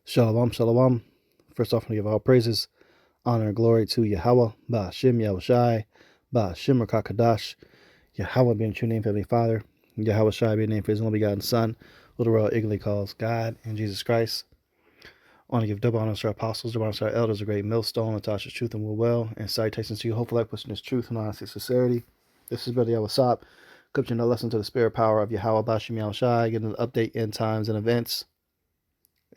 Shalom, shalom. First off, I give all praises, honor, and glory to Yahweh, Ba'ashem Yahushai, Ba'ashem Rakakadash, Yahweh being true name for Heavenly Father, Yahweh Shai being named for His only begotten Son, who the world ignorantly calls God and Jesus Christ. I want to give double honors to our apostles, double honors to our elders, a great millstone, Natasha's truth and will well, and salutations to you, hopefully like pushing this truth and honesty and sincerity. This is Brother Yahweh Sop, coaching a lesson to the spirit power of Yahweh, Ba'ashem Yahushai, getting an update in times and events.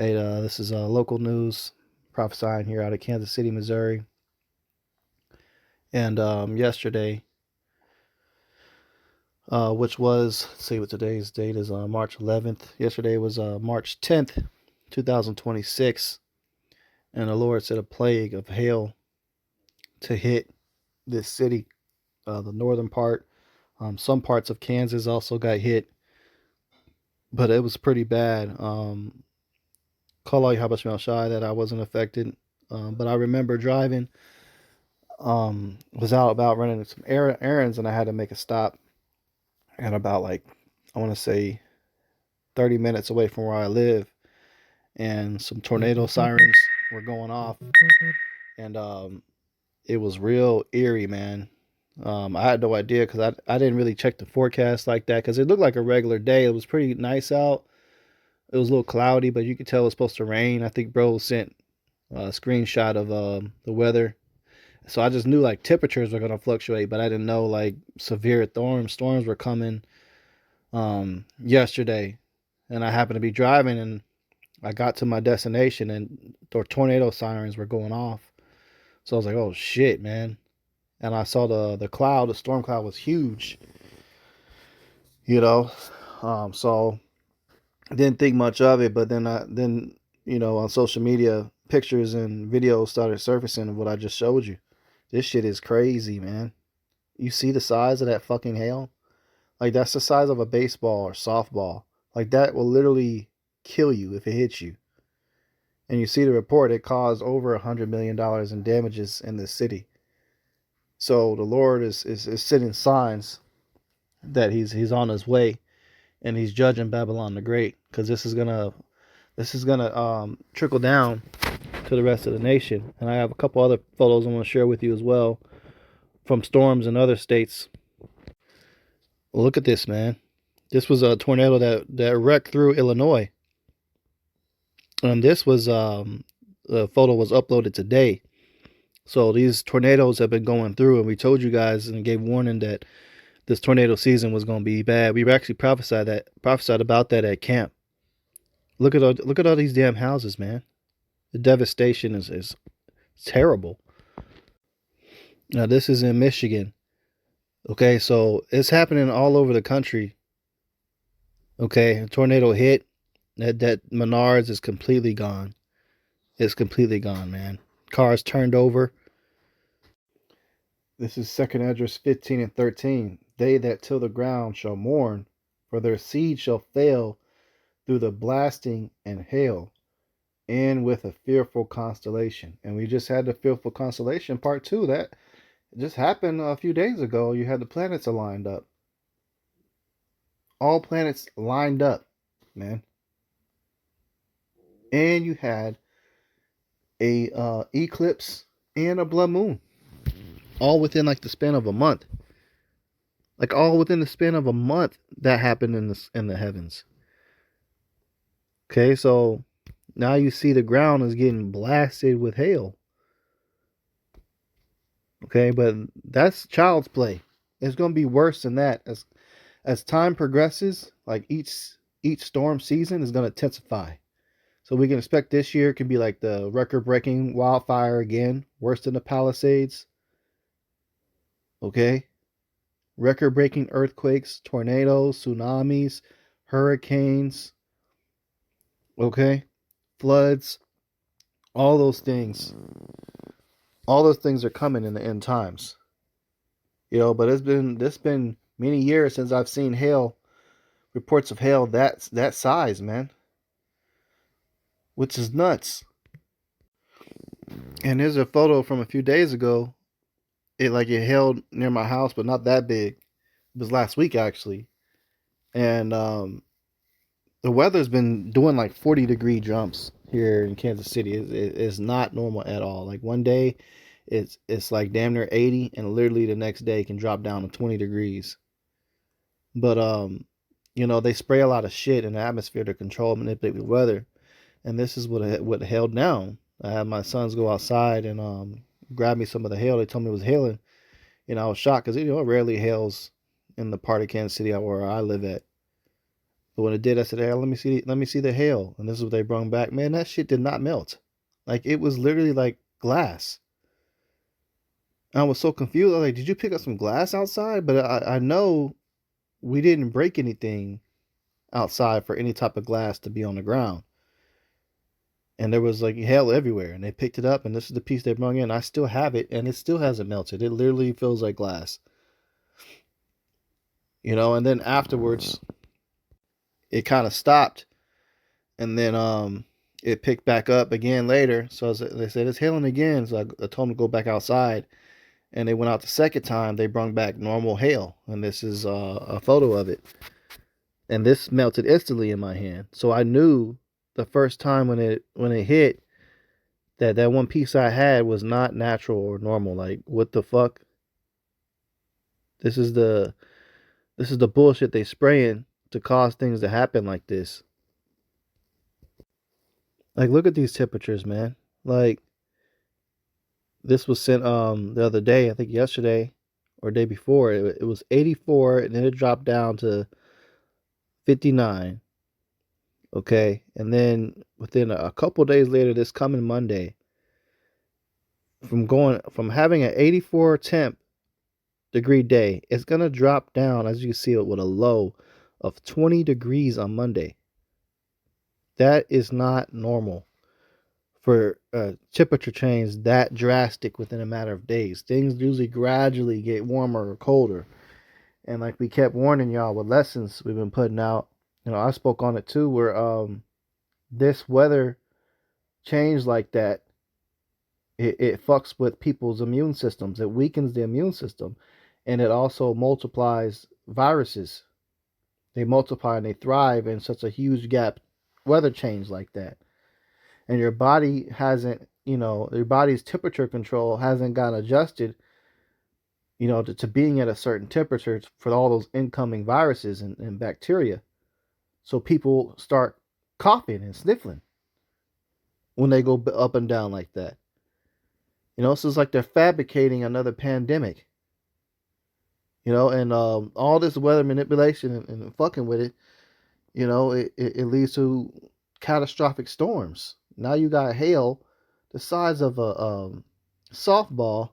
This is local news, prophesying here out of Kansas City, Missouri. And yesterday, which was, let's see what today's date is, March 11th. Yesterday was March 10th, 2026. And the Lord said a plague of hail to hit this city, the northern part. Some parts of Kansas also got hit, but it was pretty bad. Call out Yahweh Shai that I wasn't affected. But I remember driving, was out about running some errands, and I had to make a stop at about, like, I want to say 30 minutes away from where I live, and some tornado sirens were going off, and it was real eerie, man. I had no idea because I didn't really check the forecast like that because it looked like a regular day. It was pretty nice out. It was a little cloudy, but you could tell it was supposed to rain. I think bro sent a screenshot of the weather. So I just knew like temperatures were going to fluctuate, but I didn't know like severe storms were coming yesterday. And I happened to be driving, and I got to my destination, and the tornado sirens were going off. So I was like, oh shit, man. And I saw the storm cloud was huge, you know. So I didn't think much of it, but then on social media, pictures and videos started surfacing of what I just showed you. This shit is crazy, man. You see the size of that fucking hail? Like, that's the size of a baseball or softball. Like, that will literally kill you if it hits you. And you see the report, it caused over $100 million in damages in this city. So the Lord is sending signs that he's on his way, and he's judging Babylon the Great, because this is gonna trickle down to the rest of the nation. And I have a couple other photos I want to share with you as well from storms in other states. Look at this, man. This was a tornado that wrecked through Illinois. And this was the photo was uploaded today. So these tornadoes have been going through, and we told you guys and gave warning that this tornado season was going to be bad. We actually prophesied about that at camp. Look at all these damn houses, man. The devastation is terrible. Now this is in Michigan. Okay, so it's happening all over the country. Okay, a tornado hit. That Menards is completely gone. It's completely gone, man. Cars turned over. This is 2nd Esdras 15 and 13. They that till the ground shall mourn, for their seed shall fail through the blasting and hail, and with a fearful constellation. And we just had the fearful constellation part 2. That just happened a few days ago. You had the planets aligned up. All planets lined up, man. And you had a eclipse and a blood moon, all within like the span of a month. Like, all within the span of a month, that happened in the heavens. Okay, so now you see the ground is getting blasted with hail. Okay, but that's child's play. It's going to be worse than that as time progresses. Like, each storm season is going to intensify. So we can expect this year could be like the record-breaking wildfire again, worse than the Palisades. Okay? Record-breaking earthquakes, tornadoes, tsunamis, hurricanes. Okay? Floods. All those things. All those things are coming in the end times. But it's been many years since I've seen reports of hail that size, man. Which is nuts. And here's a photo from a few days ago. It hailed near my house, but not that big. It was last week, actually. And the weather's been doing like 40-degree jumps. here in Kansas City. It's not normal at all. Like one day, it's like damn near 80, and literally the next day can drop down to 20 degrees. But they spray a lot of shit in the atmosphere to control and manipulate the weather, and this is what held down. I had my sons go outside and grab me some of the hail. They told me it was hailing, and I was shocked because it rarely hails in the part of Kansas City where I live at. But when it did, I said, "Hey, let me see the hail." And this is what they brought back. Man, that shit did not melt. Like it was literally like glass. I was so confused. I was like, "Did you pick up some glass outside?" But I know we didn't break anything outside for any type of glass to be on the ground. And there was like hail everywhere, and they picked it up, and this is the piece they brought in. I still have it, and it still hasn't melted. It literally feels like glass. And then afterwards, it kind of stopped, and then it picked back up again later. So they said it's hailing again. So I told them to go back outside, and they went out the second time. They brought back normal hail, and this is a photo of it. And this melted instantly in my hand. So I knew the first time when it hit that one piece I had was not natural or normal. Like what the fuck? This is the bullshit they spraying to cause things to happen like this. Like look at these temperatures, man. Like this was sent the other day, I think yesterday or day before. It was 84 and then it dropped down to 59. Okay, and then within a couple days later, this coming Monday, from having an 84 temp degree day, it's gonna drop down, as you can see, with a low of 20 degrees on Monday. That is not normal for temperature change that drastic within a matter of days. Things usually gradually get warmer or colder, and like we kept warning y'all with lessons we've been putting out. I spoke on it too, where this weather change like that, it fucks with people's immune systems. It weakens the immune system, and it also multiplies viruses. They multiply and they thrive in such a huge gap weather change like that. And your body hasn't, your body's temperature control hasn't gotten adjusted, to being at a certain temperature for all those incoming viruses and bacteria. So people start coughing and sniffling when they go up and down like that. So it's like they're fabricating another pandemic. And all this weather manipulation and fucking with it, it leads to catastrophic storms. Now you got hail the size of a softball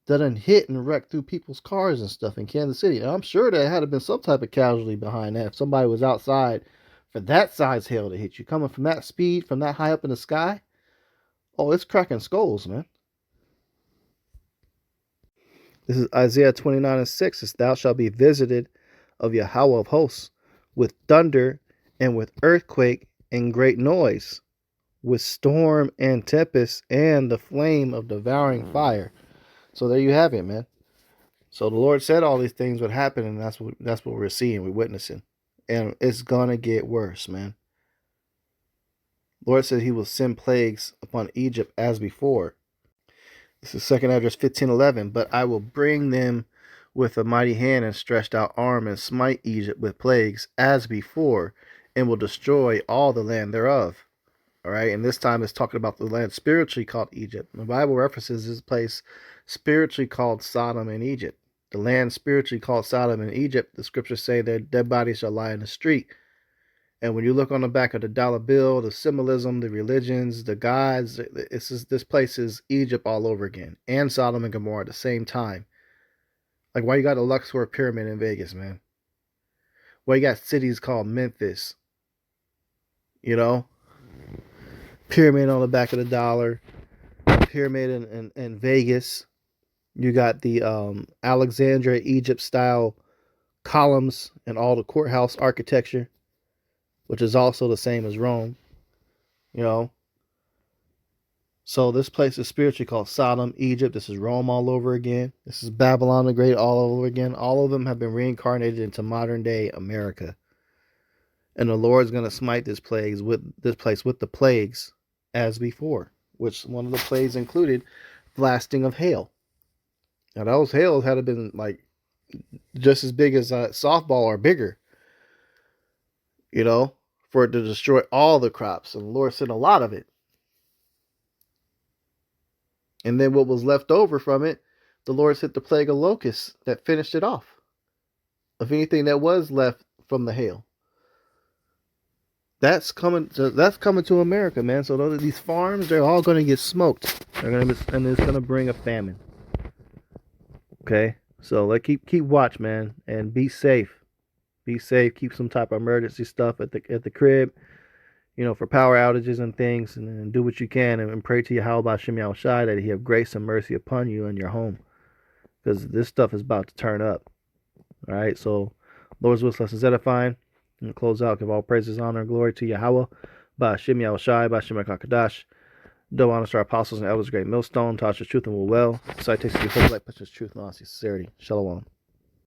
that done hit and wrecked through people's cars and stuff in Kansas City. And I'm sure there had been some type of casualty behind that if somebody was outside for that size hail to hit you, coming from that speed, from that high up in the sky. Oh, it's cracking skulls, man. This is Isaiah 29:6. It's, "Thou shalt be visited of Yahweh of hosts with thunder and with earthquake and great noise, with storm and tempest and the flame of devouring fire." So there you have it, man. So the Lord said all these things would happen, and that's what we're seeing, we're witnessing. And it's gonna get worse, man. The Lord said he will send plagues upon Egypt as before. This is 2nd Esdras 15:11. "But I will bring them with a mighty hand and stretched out arm, and smite Egypt with plagues as before, and will destroy all the land thereof." All right, and this time it's talking about the land spiritually called Egypt. The Bible references this place spiritually called Sodom and Egypt. The land spiritually called Sodom and Egypt, the scriptures say their dead bodies shall lie in the street. And when you look on the back of the dollar bill, the symbolism, the religions, the gods, this place is Egypt all over again, and Sodom and Gomorrah at the same time. Like, why you got the Luxor Pyramid in Vegas, man? Why you got cities called Memphis? Pyramid on the back of the dollar, pyramid in Vegas. You got the Alexandria, Egypt style columns and all the courthouse architecture, which is also the same as Rome. So this place is spiritually called Sodom, Egypt. This is Rome all over again. This is Babylon the Great all over again. All of them have been reincarnated into modern day America. And the Lord's going to smite this place with the plagues as before, which one of the plays included blasting of hail. Now those hails had been like just as big as a softball or bigger, you know, for it to destroy all the crops. And the Lord sent a lot of it. And then what was left over from it, the Lord sent the plague of locusts that finished it off. Of anything that was left from the hail. That's coming to America, man. So these farms, they're all going to get smoked. And it's going to bring a famine. Okay? So keep watch, man, and be safe. Be safe. Keep some type of emergency stuff at the crib, you know, for power outages and things, and do what you can and pray to Yahweh Hashem Yahushai that He have grace and mercy upon you and your home, because this stuff is about to turn up. All right, so Lord's will, let's edifying and close out. Give all praises, honor, and glory to Yahweh, Hashem Yahushai, Hashem HaKadosh. Do honor to our apostles and elders, great millstone, taught us truth and will well. Citations of hope, like, precious truth, and honesty, sincerity. Shalom.